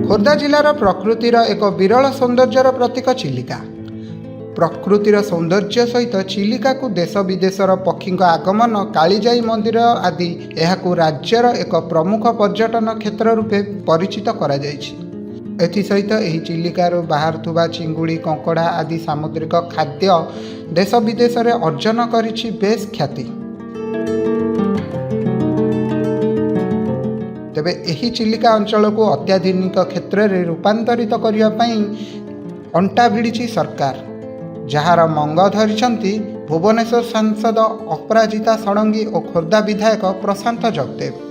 खोर्धा जिलार प्रकृतिर एक विरल सौंदर्यर प्रतीक चिलिका। प्रकृतिर सौंदर्य सहित चिलिका को देश विदेशर पक्षी आगमन, कालीजाई मंदिर आदि यहाकू राज्यर एक प्रमुख पर्यटन क्षेत्र रूपे परिचित करा जायछि। एथिसहित एही चिलिकार बाहरुवा चिंगुड़ी, कंकड़ा आदि सामुद्रिक खाद्य देश विदेश में अर्जन करिछि बेस ख्याति। तेबे एही चिलिका अंचल को अत्याधुनिक क्षेत्र में रूपांतरित करने पई अंटा भिड़ी सरकार, जार मंग धरिछंती भुवनेश्वर सांसद अपराजिता षडंगी और खोर्धा विधायक प्रशांत जगदेव।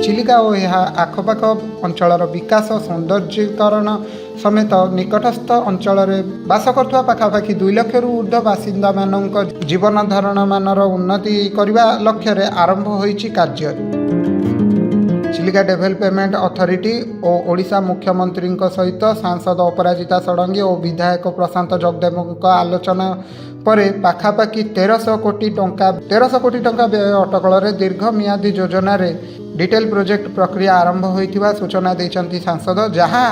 चिलिका और यह आखपाख अंचलर विकास सौंदर्यीकरण समेत निकटस्थ अंचल में बास करथुवा पाखापाखि 2 लाख ऊर्ध्व बासिंदा मानक जीवन धारण मानर उन्नति करने लक्ष्य रे आरंभ होईछि कार्य। चिलिका डेभलपमेंट अथॉरिटी और ओडिशा मुख्यमंत्री सहित सांसद अपराजिता षडंगी और विधायक प्रशांत जगदेव आलोचना पर पाखापाखि 1300 कोटी टंका व्यय अटकल दीर्घ मियादी योजना रे डिटेल प्रोजेक्ट प्रक्रिया आरंभ होइथिबा सूचना दैछंती सांसद, जहां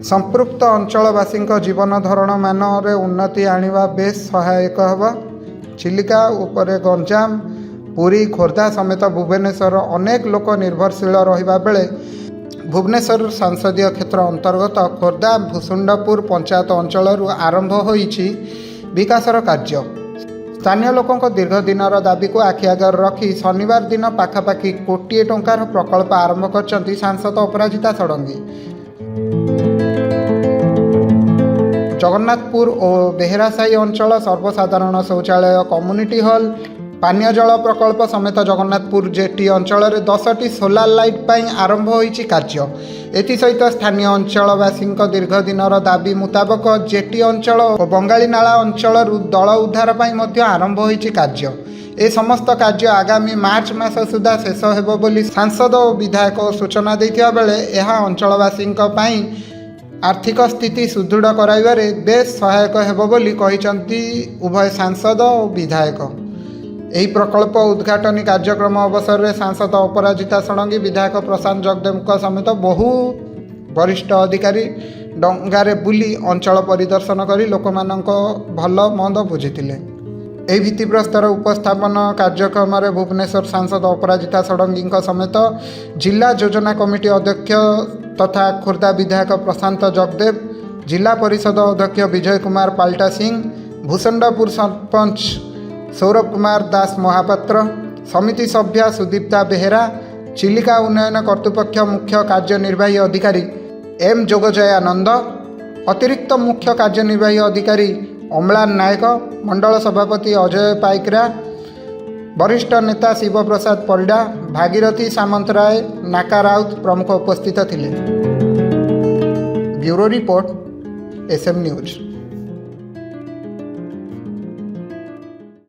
संपृक्त अंचलवासी जीवन धारण मान रे उन्नति आनिबा बेस सहायक हेबा। चिलिका उपरे गंजाम, पुरी, खोर्धा समेत भुवनेश्वर अनेक लोक निर्भरशील रहिबा बेले भुवनेश्वर संसदीय क्षेत्र अंतर्गत खोर्धा भूसुंडपुर पंचायत अंचल आरंभ होईछि विकासर कार्य। स्थानीय लोकों दीर्घ दिनर दाबी को आखि आगर रखी शनिवार दिन पाखापाखि 1 कोटी टंकार प्रकल्प आरंभ करछंती सांसद अपराजिता षडंगी। जगन्नाथपुर और बेहरासाही अंचल सर्वसाधारण शौचालय, कम्युनिटी हॉल, पानीय जल प्रकल्प समेत जगन्नाथपुर जेटी अंचल में 10टी सोलार लाइट पाई आरंभ होईछि कार्य। एथिसहित स्थानीय अंचलवासी दीर्घ दिनर दाबी मुताबक जेटी अंचल और बंगालीनाला अंचल दल उद्धार पाई मध्य आरंभ होईछि कार्य। ए समस्त कार्य आगामी मार्च मास सुधा शेष हेबो बोली सांसद और विधायक सूचना दैथिबा बेले यह अंचलवासी आर्थिक स्थिति सुदृढ़ कराइबारे बेस सहायक हेबो बोली कहिसंती उभय सांसद और विधायक। यही प्रकल्प उद्घाटनी कार्यक्रम अवसर में सांसद अपराजिता षडंगी, विधायक प्रशांत जगदेव समेत बहु वरिष्ठ अधिकारी डंगारे बुली अंचल परिदर्शन करी लोकमानंक भल मंद बुझीथिले। एही भित्तिप्रस्तर उपस्थापन कार्यक्रम में भुवनेश्वर सांसद अपराजिता षडंगी समेत जिला योजना कमिटी अध्यक्ष तथा खोर्धा विधायक प्रशांत जगदेव, जिला परिषद अध्यक्ष विजय कुमार पाल्टा सिंह, भूसुंडपुर सरपंच सौरभ कुमार दास महापात्र, समिति सभ्या सुदीप्ता बेहेरा, चिलिका उन्नयन कर्तृपक्ष मुख्य कार्यनिर्वाही अधिकारी एम जोगजयानंद, अतिरिक्त मुख्य कार्यनिर्वाही अधिकारी अम्लान नायक, मंडल सभापति अजय पाइकरा, वरिष्ठ नेता शिव प्रसाद परिडा, भागीरथी सामंतराय, नाका राउत प्रमुख उपस्थित थिले। Bureau report, SM news.